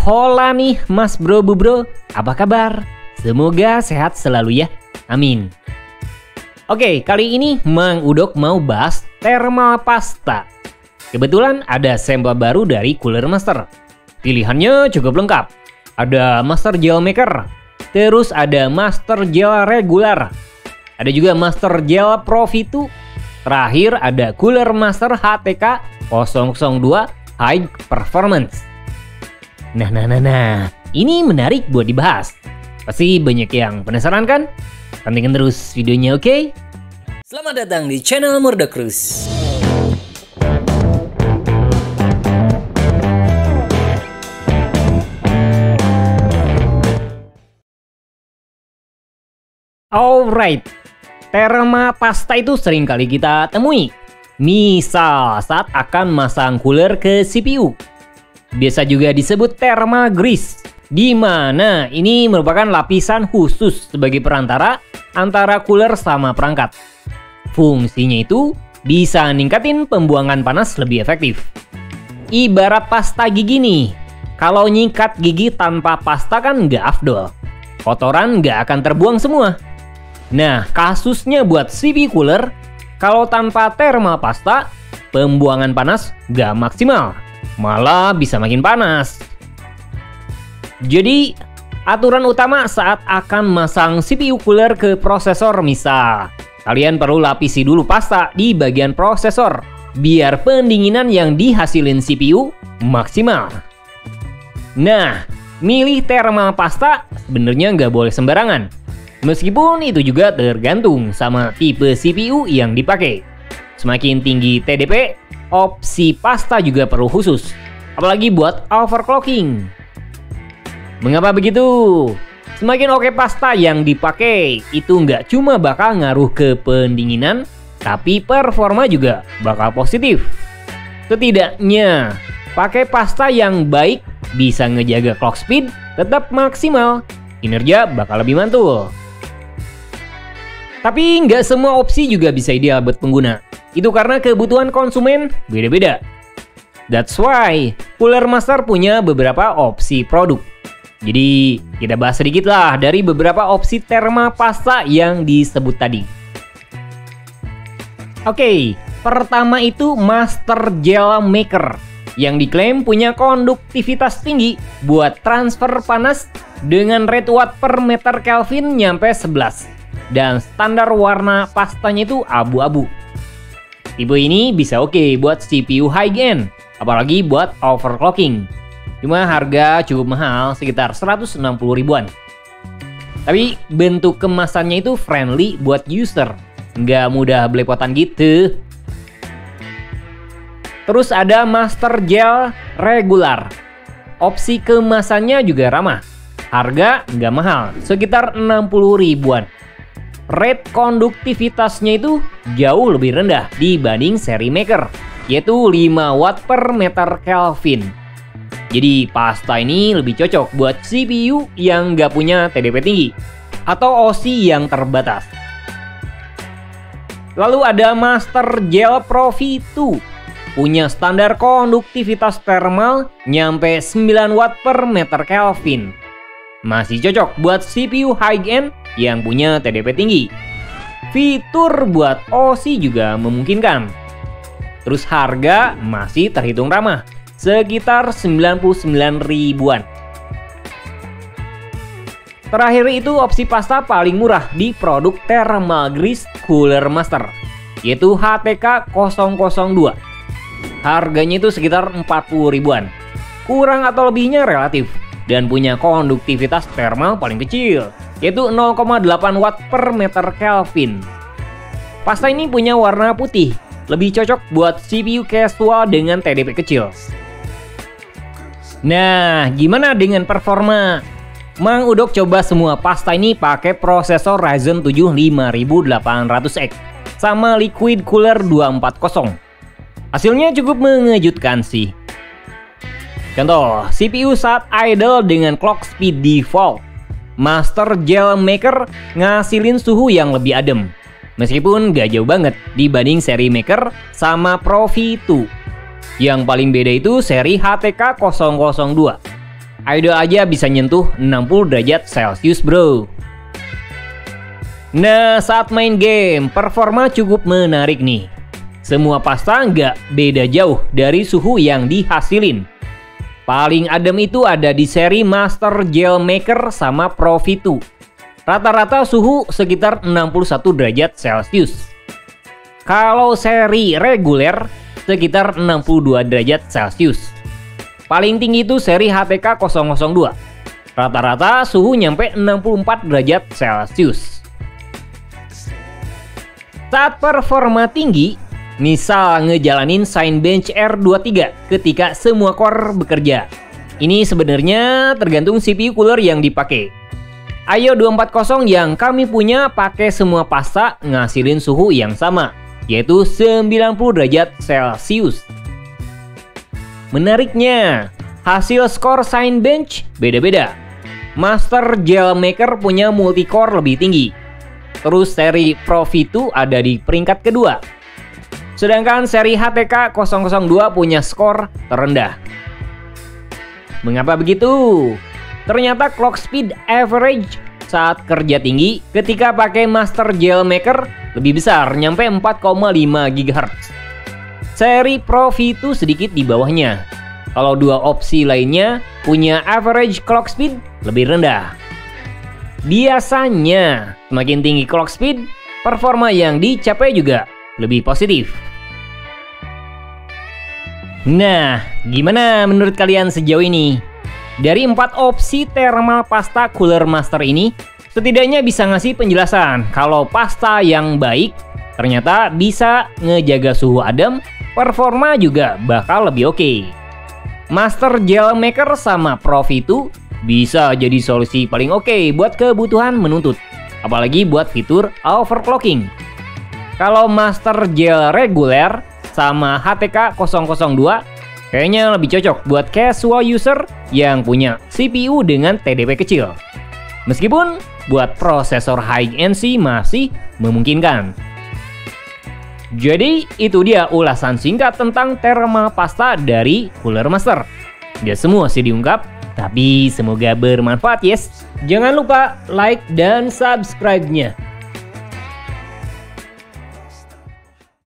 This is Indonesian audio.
Hola nih Mas Bro Bu Bro, apa kabar? Semoga sehat selalu ya, amin. Oke, kali ini Mang Udok mau bahas thermal pasta. Kebetulan ada sampel baru dari Cooler Master. Pilihannya cukup lengkap. Ada Master Gel Maker, terus ada Master Gel Regular, ada juga Master Gel Pro V2. Terakhir ada Cooler Master HTK 002 High Performance. Nah, ini menarik buat dibahas. Pasti banyak yang penasaran kan? Pantengin terus videonya, oke? Selamat datang di channel Murdokrus. Alright, thermal pasta itu sering kali kita temui. Misal saat akan masang cooler ke CPU. Biasa juga disebut thermal grease, di mana ini merupakan lapisan khusus sebagai perantara antara cooler sama perangkat. Fungsinya itu bisa ningkatin pembuangan panas lebih efektif. Ibarat pasta gigi nih, kalau nyikat gigi tanpa pasta kan nggak afdol. Kotoran nggak akan terbuang semua. Nah, kasusnya buat CPU cooler, kalau tanpa thermal pasta, pembuangan panas nggak maksimal. Malah bisa makin panas. Jadi, aturan utama saat akan masang CPU cooler ke prosesor misal, kalian perlu lapisi dulu pasta di bagian prosesor, biar pendinginan yang dihasilin CPU maksimal. Nah, milih thermal pasta sebenarnya nggak boleh sembarangan. Meskipun itu juga tergantung sama tipe CPU yang dipakai. Semakin tinggi TDP, opsi pasta juga perlu khusus, apalagi buat overclocking. Mengapa begitu? Semakin oke pasta yang dipakai, itu nggak cuma bakal ngaruh ke pendinginan, tapi performa juga bakal positif. Setidaknya, pakai pasta yang baik bisa ngejaga clock speed tetap maksimal, kinerja bakal lebih mantul. Tapi nggak semua opsi juga bisa ideal buat pengguna. Itu karena kebutuhan konsumen beda-beda. That's why Cooler Master punya beberapa opsi produk. Jadi kita bahas sedikit lah dari beberapa opsi thermal pasta yang disebut tadi. Oke, pertama itu Master Gel Maker, yang diklaim punya konduktivitas tinggi buat transfer panas dengan rate watt per meter Kelvin nyampe 11. Dan standar warna pastanya itu abu-abu. Tipe ini bisa oke buat CPU high-end, apalagi buat overclocking. Cuma harga cukup mahal, sekitar 160 ribuan. Tapi bentuk kemasannya itu friendly buat user, nggak mudah belepotan gitu. Terus ada Master Gel Regular. Opsi kemasannya juga ramah. Harga nggak mahal, sekitar 60 ribuan. Rate konduktivitasnya itu jauh lebih rendah dibanding seri Maker, yaitu 5 watt per meter Kelvin. Jadi pasta ini lebih cocok buat CPU yang nggak punya TDP tinggi atau OSI yang terbatas. Lalu ada Master Gel Pro V2, punya standar konduktivitas thermal nyampe 9 watt per meter Kelvin. Masih cocok buat CPU high-end yang punya TDP tinggi. Fitur buat OSI juga memungkinkan. Terus harga masih terhitung ramah, sekitar 99 ribuan. Terakhir itu opsi pasta paling murah di produk thermal grease Cooler Master, yaitu HTK 002. Harganya itu sekitar 40 ribuan. Kurang atau lebihnya relatif, dan punya konduktivitas thermal paling kecil, yaitu 0,8 watt per meter Kelvin. Pasta ini punya warna putih, lebih cocok buat CPU casual dengan TDP kecil. Nah, gimana dengan performa? Mang Udok coba semua pasta ini pakai prosesor Ryzen 7 5800X sama Liquid Cooler 240. Hasilnya cukup mengejutkan sih. Contoh, CPU saat idle dengan clock speed default, Master Gel Maker ngasilin suhu yang lebih adem. Meskipun gak jauh banget dibanding seri Maker sama Pro V2. Yang paling beda itu seri HTK 002. Idle aja bisa nyentuh 60 derajat Celcius bro. Nah, saat main game, performa cukup menarik nih. Semua pasta nggak beda jauh dari suhu yang dihasilin. Paling adem itu ada di seri Master Gel Maker sama Pro V2. Rata-rata suhu sekitar 61 derajat Celcius. Kalau seri reguler, sekitar 62 derajat Celcius. Paling tinggi itu seri HTK 002. Rata-rata suhu nyampe 64 derajat Celcius. Saat performa tinggi, misal ngejalanin Cinebench R23 ketika semua core bekerja. Ini sebenarnya tergantung CPU cooler yang dipakai. IO 240 yang kami punya pakai semua pasta ngasilin suhu yang sama, yaitu 90 derajat Celcius. Menariknya, hasil skor Cinebench beda-beda. Master Gel Maker punya multicore lebih tinggi. Terus seri Pro V2 ada di peringkat kedua. Sedangkan seri HTK 002 punya skor terendah. Mengapa begitu? Ternyata clock speed average saat kerja tinggi ketika pakai Master Gel Maker lebih besar, nyampe 4,5 GHz. Seri Pro V2 sedikit di bawahnya. Kalau dua opsi lainnya punya average clock speed lebih rendah. Biasanya, semakin tinggi clock speed, performa yang dicapai juga lebih positif. Nah, gimana menurut kalian sejauh ini? Dari 4 opsi thermal pasta cooler master ini, setidaknya bisa ngasih penjelasan kalau pasta yang baik ternyata bisa ngejaga suhu adem, performa juga bakal lebih oke. Master Gel Maker sama Pro V2 bisa jadi solusi paling oke buat kebutuhan menuntut, apalagi buat fitur overclocking. Kalau Master Gel reguler sama HTK 002 kayaknya lebih cocok buat casual user yang punya CPU dengan TDP kecil. Meskipun buat prosesor high-end sih masih memungkinkan. Jadi itu dia ulasan singkat tentang thermal pasta dari Cooler Master. Gak semua sih diungkap, tapi semoga bermanfaat yes. Jangan lupa like dan subscribe-nya.